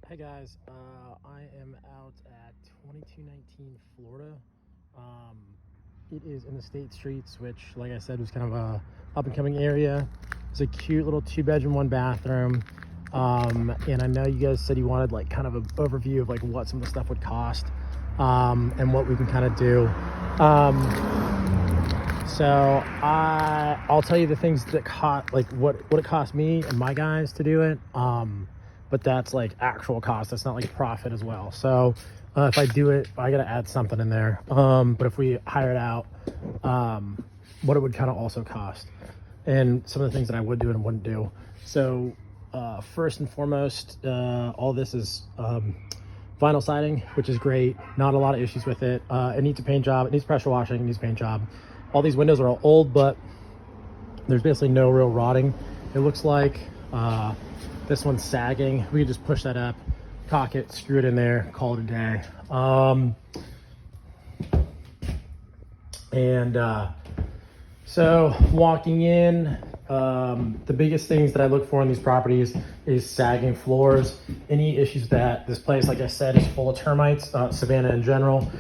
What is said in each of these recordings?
Hey guys, I am out at 2219 Florida. Um, it is in the State Streets, which, like I said, was kind of a up and coming area. It's a cute little 2-bedroom, 1-bathroom. And I know you guys said you wanted like kind of an overview of like what some of the stuff would cost, and what we can kind of do. So I'll tell you the things that cost, like what it cost me and my guys to do it. But that's like actual cost. That's not like profit as well. So if I do it, I got to add something in there. But if we hire it out, what it would kind of also cost, and some of the things that I would do and wouldn't do. So first and foremost, all this is vinyl siding, which is great. Not a lot of issues with it. It needs a paint job. It needs pressure washing. It needs a paint job. All these windows are all old, but there's basically no real rotting. It looks like this one's sagging. We could just push that up, cock it, screw it in there, call it a day. So walking in, the biggest things that I look for in these properties is sagging floors. Any issues with that? This place, like I said, is full of termites, Savannah in general.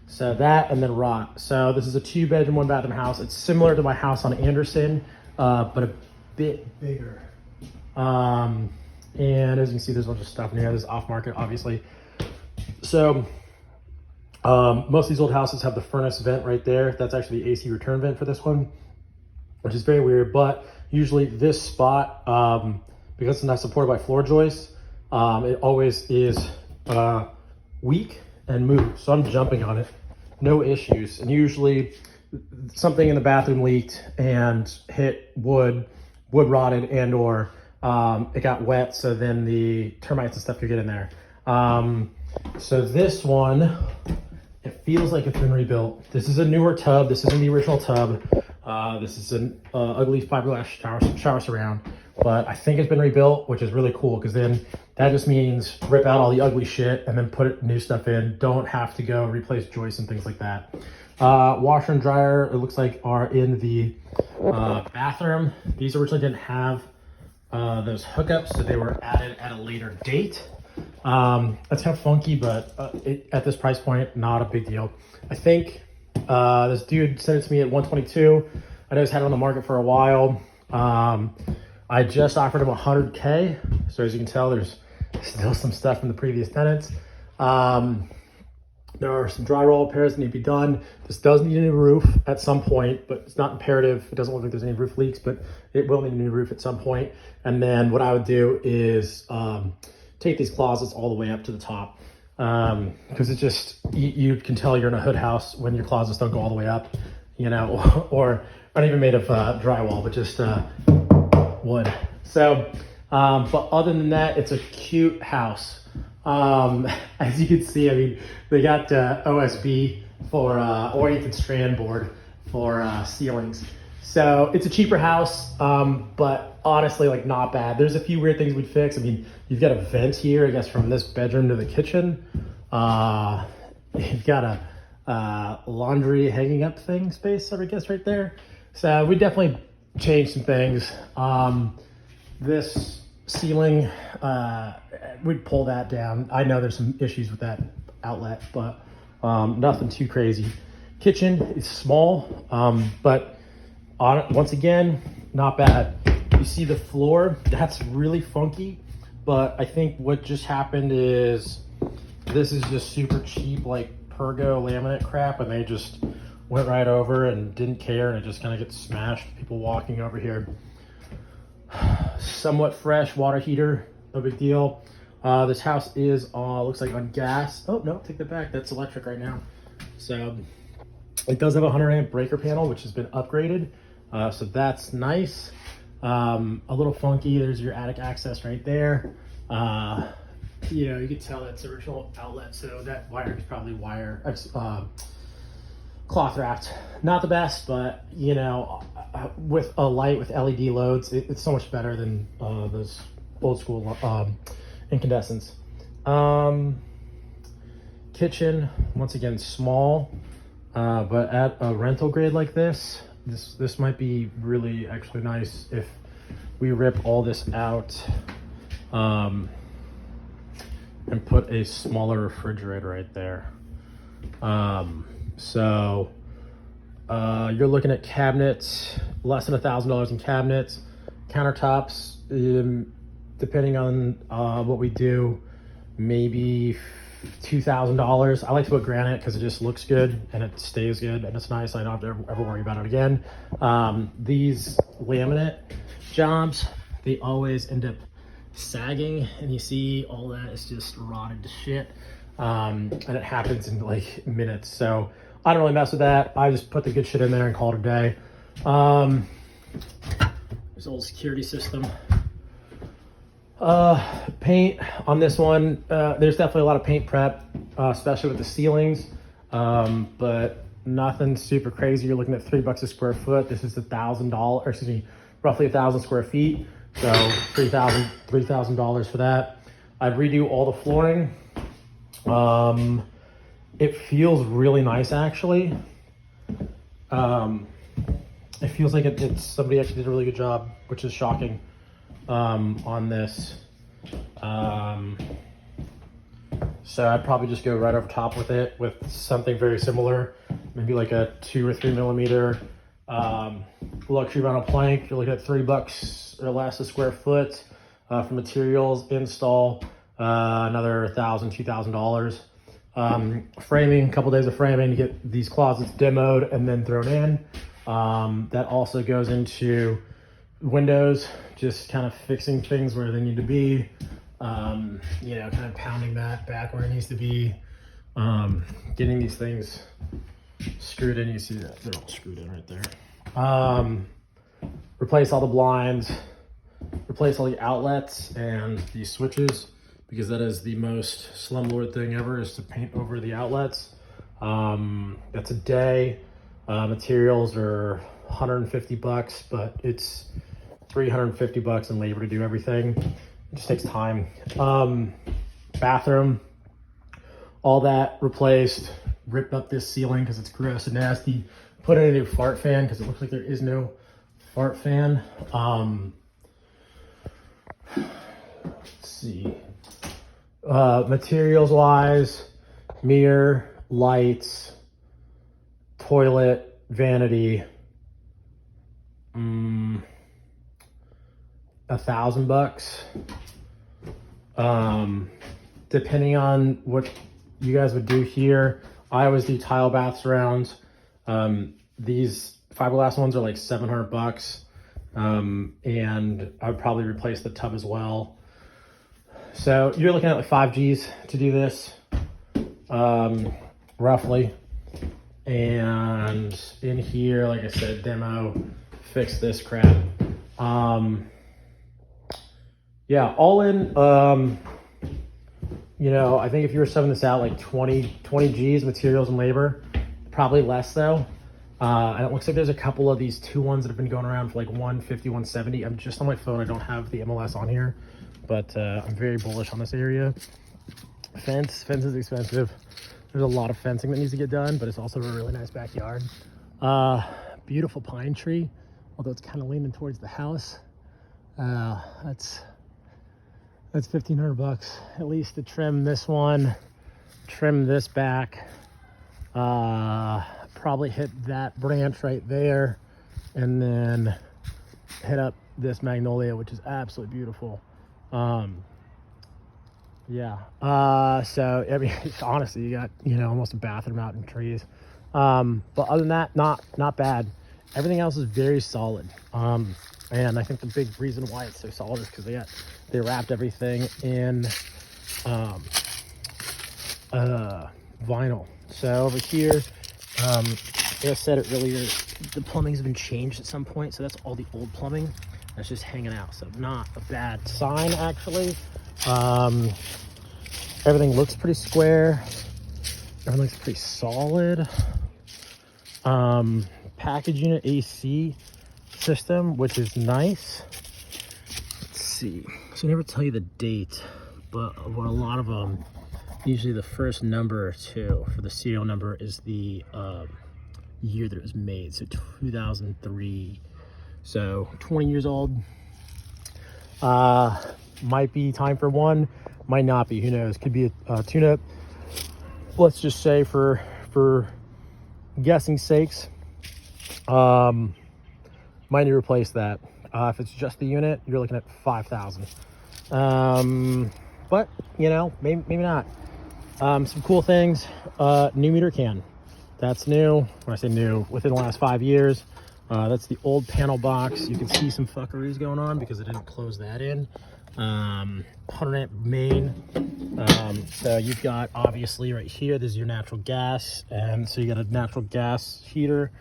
So that, and then rot. So this is a 2-bedroom, 1-bathroom house. It's similar to my house on Anderson, but a bit bigger. And as you can see, there's a bunch of stuff in here. This is off market, obviously. So most of these old houses have the furnace vent right there. That's actually the AC return vent for this one, which is very weird. But usually this spot, because it's not supported by floor joists, it always is weak and moves. So I'm jumping on it, no issues. And usually something in the bathroom leaked and hit wood rotted, and or it got wet, so then the termites and stuff could get in there. So this one, it feels like it's been rebuilt. This is a newer tub. This isn't the original tub. This is an ugly fiberglass shower surround, but I think it's been rebuilt, which is really cool, because then that just means rip out all the ugly shit and then put new stuff in. Don't have to go replace joists and things like that. Washer and dryer, it looks like, are in the bathroom. These originally didn't have those hookups, so they were added at a later date. That's kind of funky, but at this price point, not a big deal. I think this dude sent it to me at 122. I know he's had it on the market for a while. I just offered him 100K. So as you can tell, there's still some stuff from the previous tenants. There are some drywall repairs that need to be done. This does need a new roof at some point, but it's not imperative. It doesn't look like there's any roof leaks, but it will need a new roof at some point. And then what I would do is take these closets all the way up to the top, because it's just, you can tell you're in a hood house when your closets don't go all the way up, you know, or not even made of drywall, but just wood. So, but other than that, it's a cute house. As you can see, I mean, they got OSB for oriented strand board for ceilings. So it's a cheaper house, but honestly, like, not bad. There's a few weird things we'd fix. I mean, you've got a vent here, I guess, from this bedroom to the kitchen. You've got a laundry hanging up thing space, I guess, right there. So we definitely changed some things. This ceiling, we'd pull that down. I know there's some issues with that outlet, but nothing too crazy. Kitchen is small, but once again, not bad. You see the floor, that's really funky, but I think what just happened is this is just super cheap, like Pergo laminate crap, and they just went right over and didn't care, and it just kind of gets smashed. People walking over here. Somewhat fresh water heater, no big deal. This house is looks like on gas. Oh no, take that back, that's electric right now. So it does have a 100-amp breaker panel, which has been upgraded, so that's nice. A little funky. There's your attic access right there. You know, you can tell that's the original outlet, so that wire is probably cloth wrapped. Not the best, but you know, with a light with LED loads, it's so much better than those old school incandescents. Kitchen, once again, small, but at a rental grade like this might be really actually nice if we rip all this out. and put a smaller refrigerator right there. So you're looking at cabinets, less than $1,000 in cabinets, countertops, depending on what we do, maybe $2,000. I like to put granite because it just looks good and it stays good and it's nice. I don't have to ever worry about it again. These laminate jobs, they always end up sagging, and you see all that is just rotted to shit. And it happens in like minutes. So I don't really mess with that. I just put the good shit in there and call it a day. This old security system. Paint on this one, there's definitely a lot of paint prep, especially with the ceilings, but nothing super crazy. You're looking at $3 a square foot. This is $1,000, or excuse me, roughly 1,000 square feet. So $3,000 for that. I'd redo all the flooring. It feels really nice, actually. It feels like it's somebody actually did a really good job, which is shocking. On this. So I'd probably just go right over top with it with something very similar, maybe like a 2 or 3 millimeter luxury vinyl plank. You're looking at $3 or less a square foot. For materials, install, another $1,000, $2,000. Framing, a couple days of framing to get these closets demoed and then thrown in. That also goes into windows, just kind of fixing things where they need to be, you know, kind of pounding that back where it needs to be, getting these things screwed in. You see that they're all screwed in right there. Replace all the blinds, replace all the outlets and the switches, because that is the most slumlord thing ever, is to paint over the outlets. That's a day. Materials are $150, but it's $350 in labor to do everything. It just takes time. Bathroom, all that replaced. Ripped up this ceiling because it's gross and nasty. Put in a new fart fan because it looks like there is no fart fan. Let's see. Materials wise, mirror, lights, toilet, vanity. $1,000. Depending on what you guys would do here, I always do tile bath surrounds. These fiberglass ones are like $700. And I would probably replace the tub as well. So you're looking at like 5 G's to do this, roughly. And in here, like I said, demo, fix this crap. Yeah, all in, you know, I think if you were subbing this out like 20 G's materials and labor, probably less though. And it looks like there's a couple of these 2 ones that have been going around for like 150, 170. I'm just on my phone. I don't have the MLS on here, but I'm very bullish on this area. Fence is expensive. There's a lot of fencing that needs to get done, but it's also a really nice backyard. Beautiful pine tree, although it's kind of leaning towards the house. That's $1,500 at least to trim this one, trim this back, probably hit that branch right there, and then hit up this magnolia, which is absolutely beautiful. Yeah. So I mean, honestly, you got, you know, almost a bathroom out in trees. But other than that, not bad. Everything else is very solid. And I think the big reason why it's so solid is because they wrapped everything in vinyl. So over here, like I said it earlier, the plumbing's been changed at some point. So that's all the old plumbing that's just hanging out. So not a bad sign, actually. Everything looks pretty square. Everything looks pretty solid. Package unit AC system, which is nice. Let's see. So I never tell you the date, but what a lot of them, usually the first number or 2 for the serial number is the year that it was made. So 2003. So 20 years old. Might be time for one. might not be, who knows, could be a tune-up. Let's just say for guessing sakes, might need to replace that. If it's just the unit, you're looking at 5,000. But you know, maybe not. Some cool things. New meter can. That's new. When I say new, within the last 5 years. That's the old panel box. You can see some fuckeries going on because I didn't close that in. 100 amp main. So you've got, obviously right here, this is your natural gas, and so you got a natural gas heater.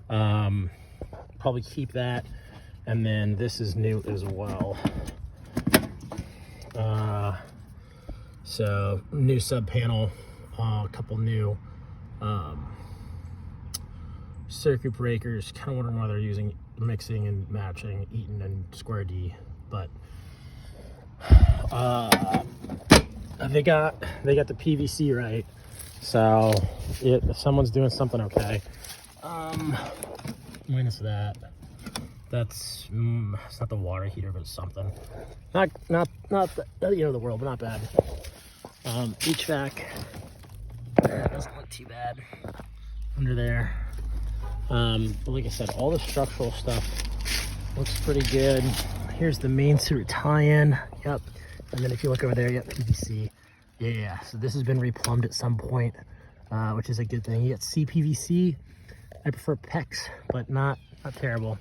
Probably keep that. And then this is new as well. So new sub panel, a couple new circuit breakers. Kind of wondering why they're using mixing and matching Eaton and Square D, but they got the PVC right, so someone's doing something okay. Minus that. That's it's not the water heater, but it's something. Not the end of the world, but not bad. HVAC doesn't look too bad under there. But like I said, all the structural stuff looks pretty good. Here's the main sewer tie-in. Yep. And then if you look over there, you got PVC. Yeah. So this has been replumbed at some point, which is a good thing. You got CPVC. I prefer PEX, but not terrible.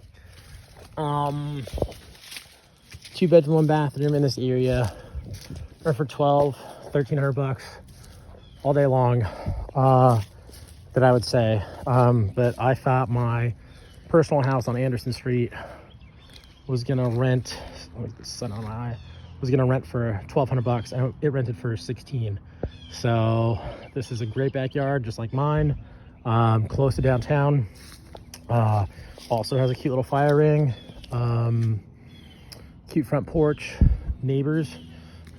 2 bedroom, 1 bathroom in this area. Or for $1,300 all day long. That I would say. But I thought my personal house on Anderson Street was gonna rent. Sun on my eye. Was gonna rent for $1,200, and it rented for $16. So this is a great backyard, just like mine. Close to downtown. Also has a cute little fire ring. Cute front porch. Neighbors.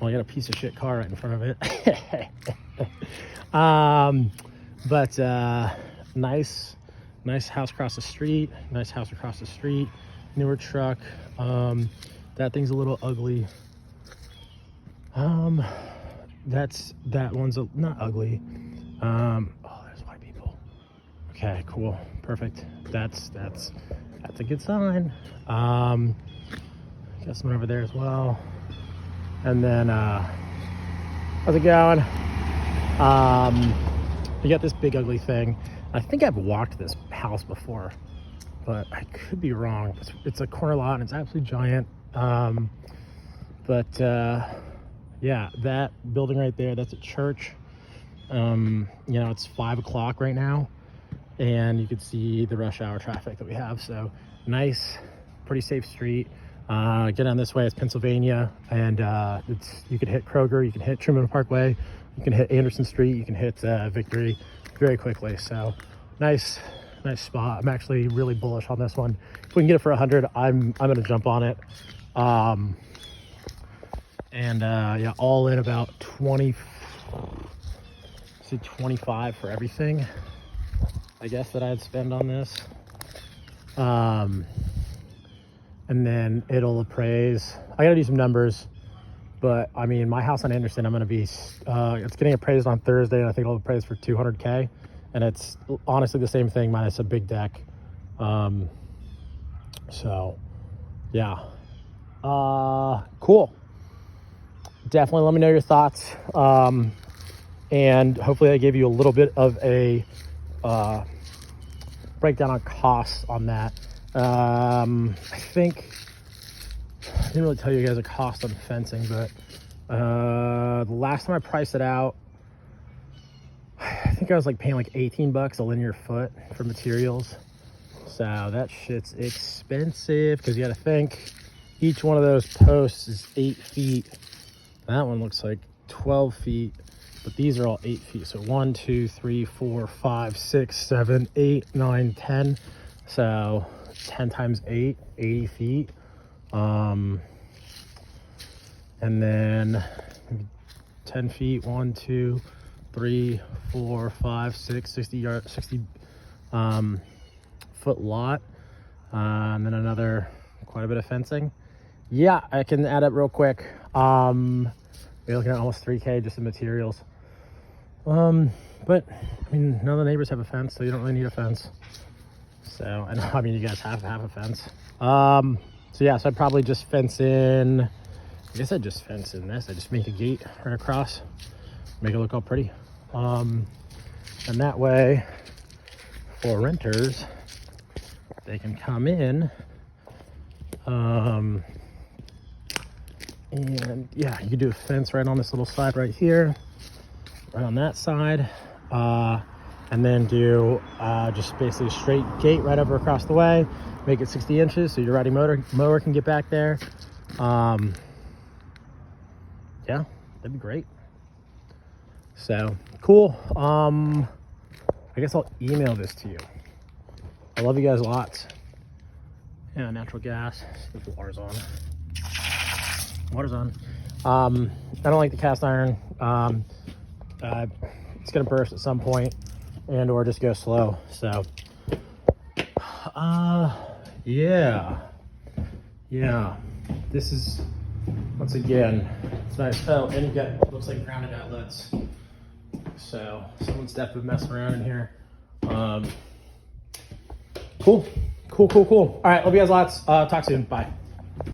Well, I got a piece of shit car right in front of it. But nice house across the street. Nice house across the street. Newer truck. That thing's a little ugly. That one's not ugly. Oh, there's white people. Okay, cool, perfect. That's a good sign. Got someone over there as well. And then how's it going? You got this big ugly thing. I think I've walked this house before, but I could be wrong. It's a corner lot and it's absolutely giant. Yeah, that building right there, that's a church. You know, it's 5 o'clock right now, and you can see the rush hour traffic that we have. So nice, pretty safe street. Get down this way, it's Pennsylvania, and you can hit Kroger, you can hit Truman Parkway, you can hit Anderson Street, you can hit Victory very quickly. So nice spot. I'm actually really bullish on this one. If we can get it for 100, I'm gonna jump on it. Yeah, all in about 25 for everything, I guess, that I'd spend on this. And then it'll appraise. I gotta do some numbers, but I mean, my house on Anderson, I'm gonna be, it's getting appraised on Thursday, and I think it'll appraise for 200K, and it's honestly the same thing minus a big deck. So yeah, cool. Definitely let me know your thoughts, and hopefully I gave you a little bit of a breakdown on costs on that. I think I didn't really tell you guys a cost on fencing, but the last time I priced it out, I think I was like paying like 18 bucks a linear foot for materials. So that shit's expensive, because you got to think each one of those posts is 8 feet. That one looks like 12 feet, but these are all 8 feet. So 1, 2, 3, 4, 5, 6, 7, 8, 9, 10. So 10 times 8, 80 feet. And then 10 feet, 1, 2, 3, 4, 5, 6, 60 foot lot. And then another quite a bit of fencing. Yeah, I can add up real quick. You're looking at almost 3K just in materials. But I mean, none of the neighbors have a fence, so you don't really need a fence. So, and I mean, you guys have a fence. So yeah, so I'd probably just fence in, I guess I'd just fence in this. I just make a gate right across, make it look all pretty. And that way, for renters, they can come in. And yeah, you can do a fence right on this little side right here, right on that side. And then do just basically a straight gate right over across the way, make it 60 inches so your riding mower can get back there. Yeah, that'd be great. So cool. I guess I'll email this to you. I love you guys lots. Yeah, natural gas. If the water's on. Water's on. I don't like the cast iron. It's gonna burst at some point and or just go slow. So yeah. This is, once again, it's nice. Oh, and you got, looks like grounded outlets. So someone's definitely messing around in here. Cool. All right, love you guys lots. Talk soon. Bye.